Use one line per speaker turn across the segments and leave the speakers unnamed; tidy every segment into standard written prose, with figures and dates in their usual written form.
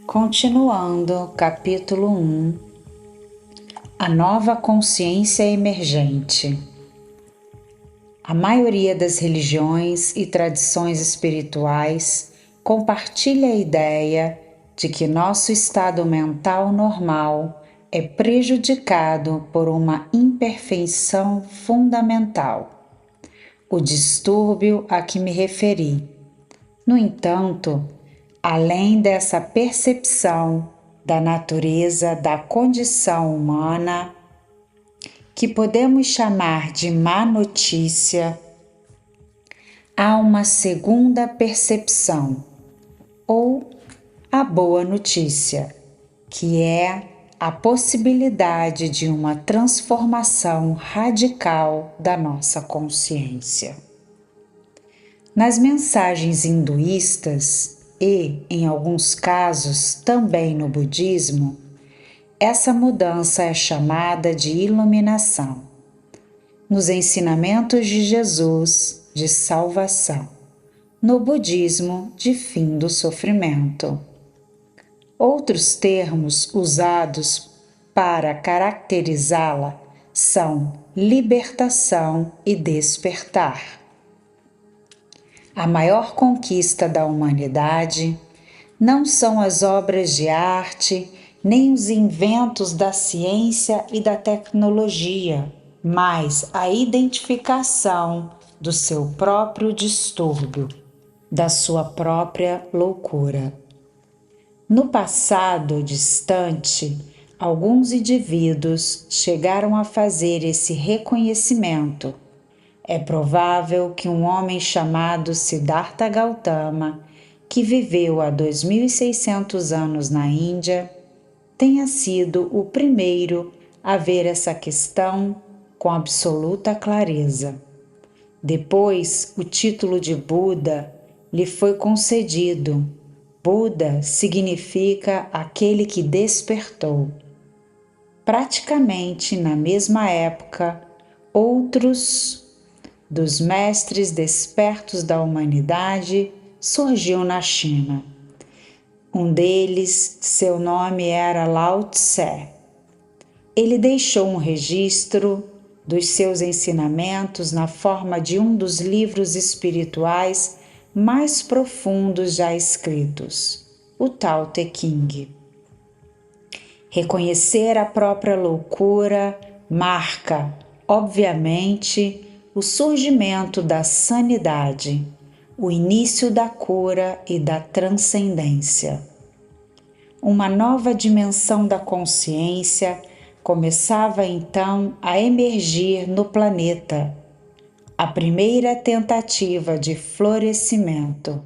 Continuando, capítulo 1. A nova consciência emergente. A maioria das religiões e tradições espirituais compartilha a ideia de que nosso estado mental normal é prejudicado por uma imperfeição fundamental, o distúrbio a que me referi. No entanto, além dessa percepção da natureza da condição humana, que podemos chamar de má notícia, há uma segunda percepção, ou a boa notícia, que é a possibilidade de uma transformação radical da nossa consciência. Nas mensagens hinduístas e, em alguns casos, também no budismo, essa mudança é chamada de iluminação. Nos ensinamentos de Jesus, de salvação. No budismo, de fim do sofrimento. Outros termos usados para caracterizá-la são libertação e despertar. A maior conquista da humanidade não são as obras de arte, nem os inventos da ciência e da tecnologia, mas a identificação do seu próprio distúrbio, da sua própria loucura. No passado distante, alguns indivíduos chegaram a fazer esse reconhecimento. É provável que um homem chamado Siddhartha Gautama, que viveu há 2.600 anos na Índia, tenha sido o primeiro a ver essa questão com absoluta clareza. Depois, o título de Buda lhe foi concedido. Buda significa aquele que despertou. Praticamente na mesma época, outros dos mestres despertos da humanidade surgiu na China. Um deles, seu nome era Lao Tse. Ele deixou um registro dos seus ensinamentos na forma de um dos livros espirituais mais profundos já escritos, o Tao Te Ching. Reconhecer a própria loucura marca, obviamente, o surgimento da sanidade, o início da cura e da transcendência. Uma nova dimensão da consciência começava então a emergir no planeta, a primeira tentativa de florescimento.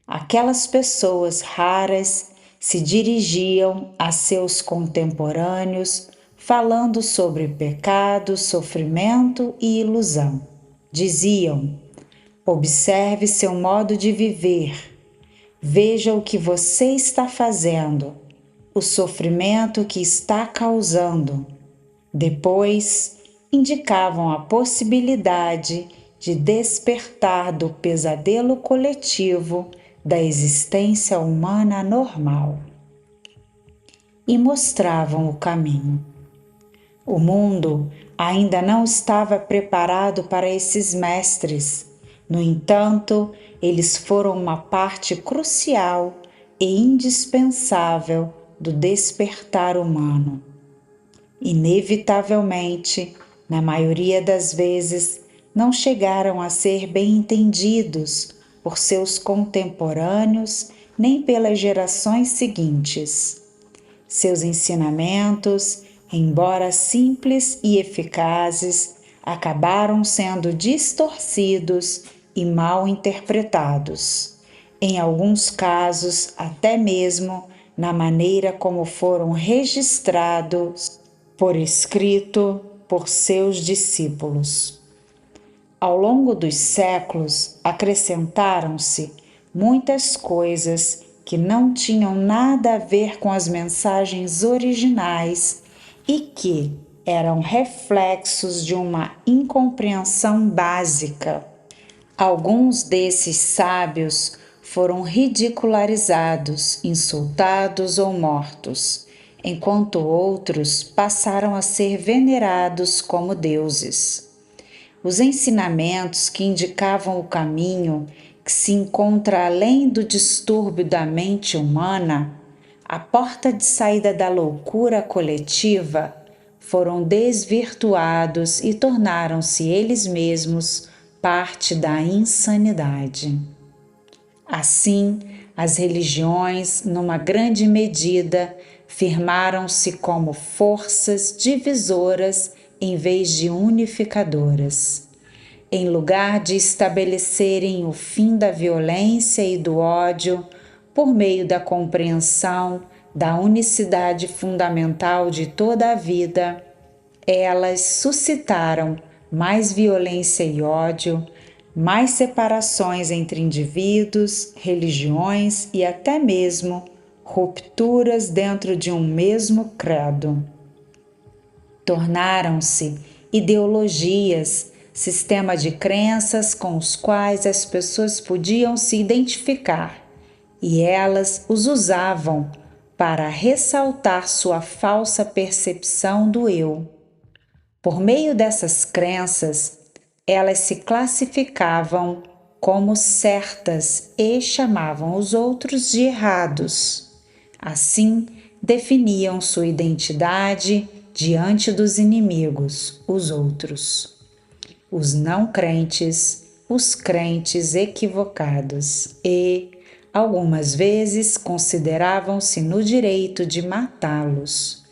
Aquelas pessoas raras se dirigiam a seus contemporâneos falando sobre pecado, sofrimento e ilusão. Diziam: observe seu modo de viver, veja o que você está fazendo, o sofrimento que está causando. Depois, indicavam a possibilidade de despertar do pesadelo coletivo da existência humana normal. E mostravam o caminho. O mundo ainda não estava preparado para esses mestres. No entanto, eles foram uma parte crucial e indispensável do despertar humano. Inevitavelmente, na maioria das vezes, não chegaram a ser bem entendidos por seus contemporâneos nem pelas gerações seguintes. Seus ensinamentos, embora simples e eficazes, acabaram sendo distorcidos e mal interpretados, em alguns casos até mesmo na maneira como foram registrados por escrito por seus discípulos. Ao longo dos séculos, acrescentaram-se muitas coisas que não tinham nada a ver com as mensagens originais e que eram reflexos de uma incompreensão básica. Alguns desses sábios foram ridicularizados, insultados ou mortos, enquanto outros passaram a ser venerados como deuses. Os ensinamentos que indicavam o caminho que se encontra além do distúrbio da mente humana, a porta de saída da loucura coletiva, foram desvirtuados e tornaram-se eles mesmos parte da insanidade. Assim, as religiões, numa grande medida, firmaram-se como forças divisoras em vez de unificadoras. Em lugar de estabelecerem o fim da violência e do ódio por meio da compreensão da unicidade fundamental de toda a vida, elas suscitaram mais violência e ódio, mais separações entre indivíduos, religiões e até mesmo rupturas dentro de um mesmo credo. Tornaram-se ideologias, sistema de crenças com os quais as pessoas podiam se identificar, e elas os usavam para ressaltar sua falsa percepção do eu. Por meio dessas crenças, elas se classificavam como certas e chamavam os outros de errados. Assim, definiam sua identidade diante dos inimigos, os outros, os não crentes, os crentes equivocados e, algumas vezes, consideravam-se no direito de matá-los.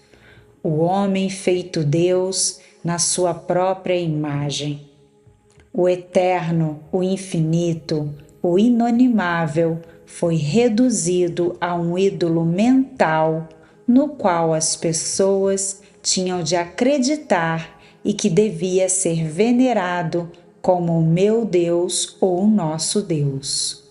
O homem feito Deus na sua própria imagem. O eterno, o infinito, o inanimável foi reduzido a um ídolo mental no qual as pessoas tinham de acreditar e que devia ser venerado como o meu Deus ou o nosso Deus.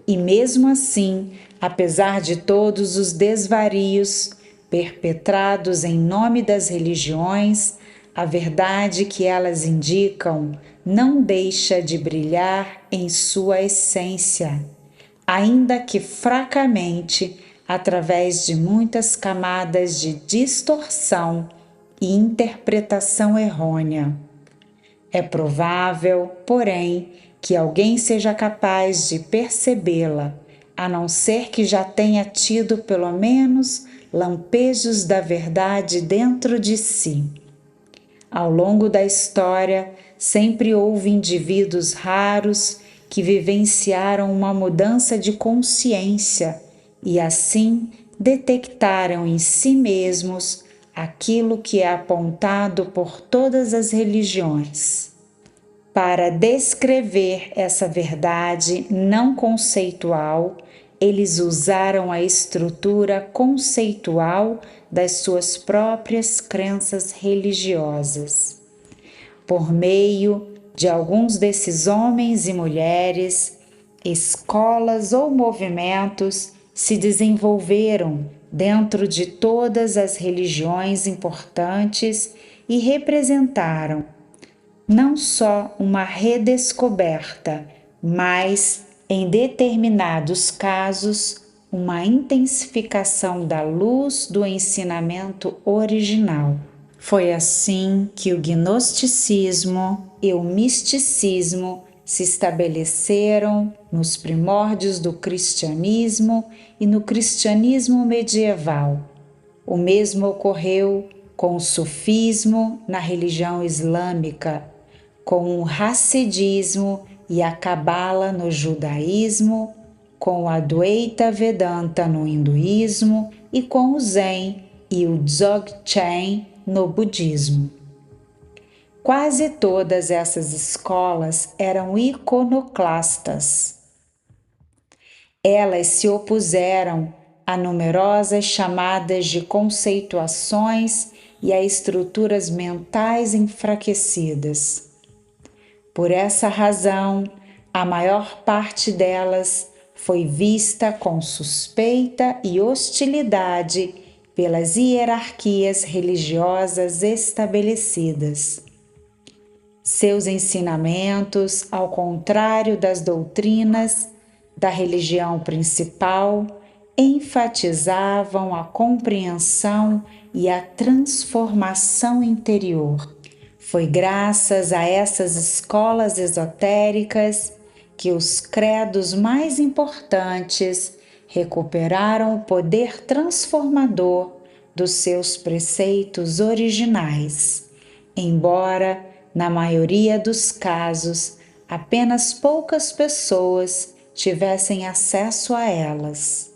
E mesmo assim, apesar de todos os desvarios perpetrados em nome das religiões, a verdade que elas indicam não deixa de brilhar em sua essência, ainda que fracamente, através de muitas camadas de distorção e interpretação errônea. É provável, porém, que alguém seja capaz de percebê-la, a não ser que já tenha tido pelo menos lampejos da verdade dentro de si. Ao longo da história, sempre houve indivíduos raros que vivenciaram uma mudança de consciência e assim detectaram em si mesmos aquilo que é apontado por todas as religiões. Para descrever essa verdade não conceitual, eles usaram a estrutura conceitual das suas próprias crenças religiosas. Por meio de alguns desses homens e mulheres, escolas ou movimentos se desenvolveram dentro de todas as religiões importantes e representaram não só uma redescoberta, mas, em determinados casos, uma intensificação da luz do ensinamento original. Foi assim que o gnosticismo e o misticismo se estabeleceram nos primórdios do cristianismo e no cristianismo medieval. O mesmo ocorreu com o sufismo na religião islâmica, com o hassidismo e a cabala no judaísmo, com o Advaita Vedanta no hinduísmo e com o Zen e o Dzogchen no budismo. Quase todas essas escolas eram iconoclastas. Elas se opuseram a numerosas chamadas de conceituações e a estruturas mentais enfraquecidas. Por essa razão, a maior parte delas foi vista com suspeita e hostilidade pelas hierarquias religiosas estabelecidas. Seus ensinamentos, ao contrário das doutrinas da religião principal enfatizavam a compreensão e a transformação interior. Foi graças a essas escolas esotéricas que os credos mais importantes recuperaram o poder transformador dos seus preceitos originais, embora, na maioria dos casos, apenas poucas pessoas tivessem acesso a elas.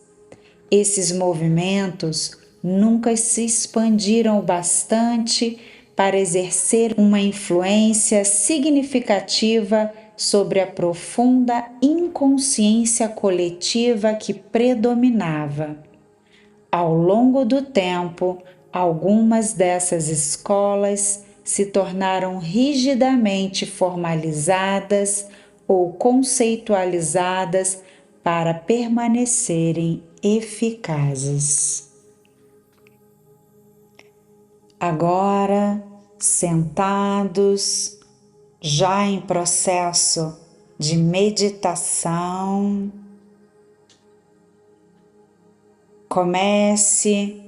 Esses movimentos nunca se expandiram bastante para exercer uma influência significativa sobre a profunda inconsciência coletiva que predominava. Ao longo do tempo, algumas dessas escolas se tornaram rigidamente formalizadas ou conceitualizadas para permanecerem eficazes. Agora, sentados, já em processo de meditação, comece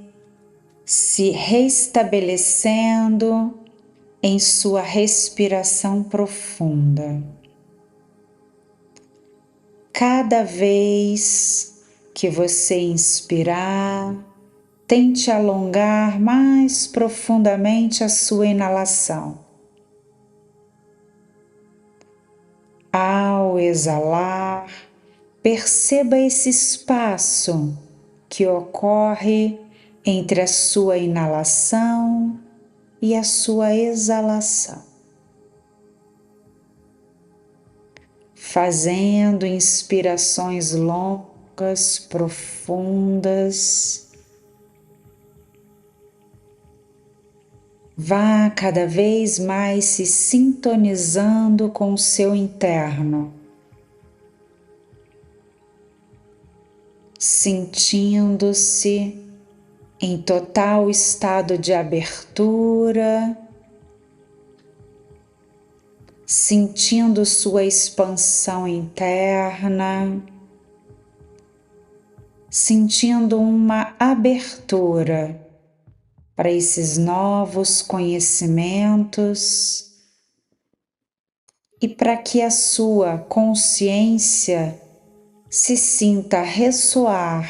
se restabelecendo em sua respiração profunda. Cada vez que você inspirar, tente alongar mais profundamente a sua inalação. Ao exalar, perceba esse espaço que ocorre entre a sua inalação e a sua exalação. Fazendo inspirações longas, profundas. Vá cada vez mais se sintonizando com o seu interno, sentindo-se em total estado de abertura, sentindo sua expansão interna, sentindo uma abertura para esses novos conhecimentos e para que a sua consciência se sinta ressoar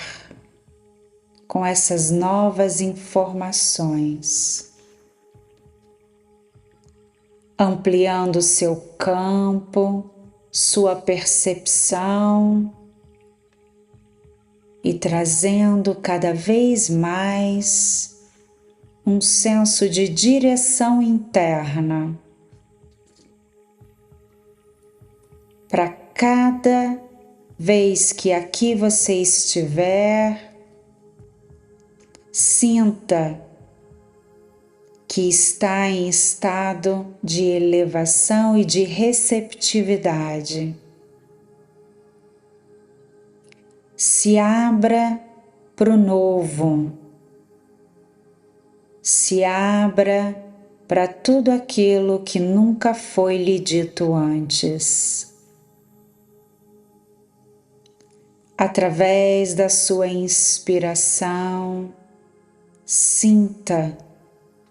com essas novas informações, ampliando seu campo, sua percepção e trazendo cada vez mais um senso de direção interna para cada vez que aqui você estiver, sinta que está em estado de elevação e de receptividade. Se abra para o novo. Se abra para tudo aquilo que nunca foi lhe dito antes. Através da sua inspiração, sinta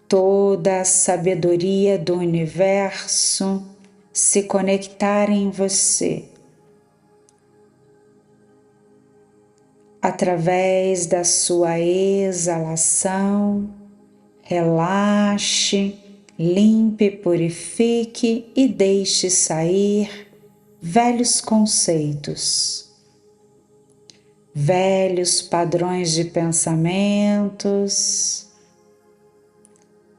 toda a sabedoria do universo se conectar em você. Através da sua exalação, relaxe, limpe, purifique e deixe sair velhos conceitos, velhos padrões de pensamentos.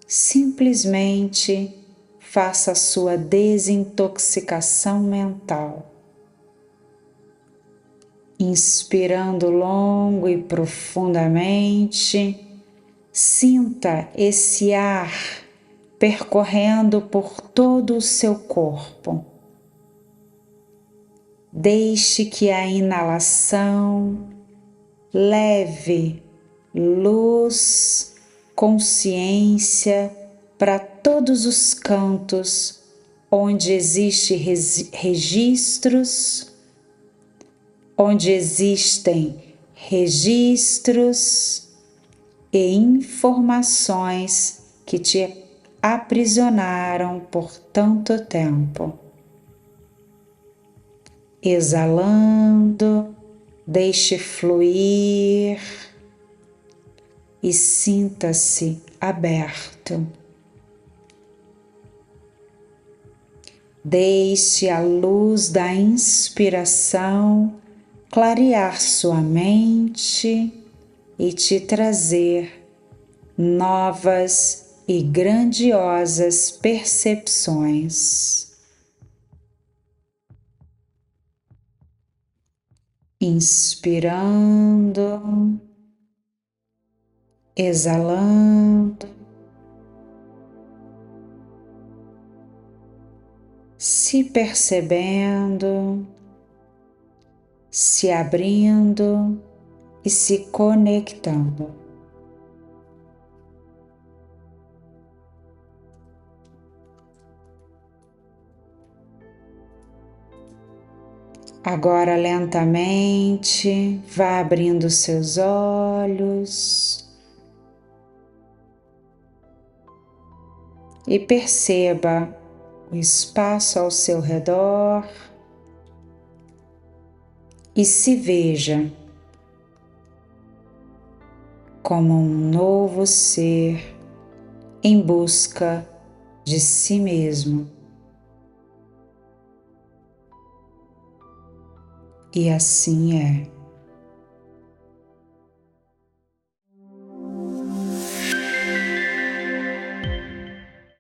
Simplesmente faça a sua desintoxicação mental. Inspirando longo e profundamente, sinta esse ar percorrendo por todo o seu corpo. Deixe que a inalação leve luz, consciência para todos os cantos onde existem registros onde existem registros e informações que te aprisionaram por tanto tempo. Exalando, deixe fluir e sinta-se aberto. Deixe a luz da inspiração clarear sua mente e te trazer novas e grandiosas percepções. Inspirando, exalando, se percebendo, se abrindo e se conectando. Agora, lentamente, vá abrindo seus olhos e perceba o espaço ao seu redor e se veja como um novo ser em busca de si mesmo. E assim é.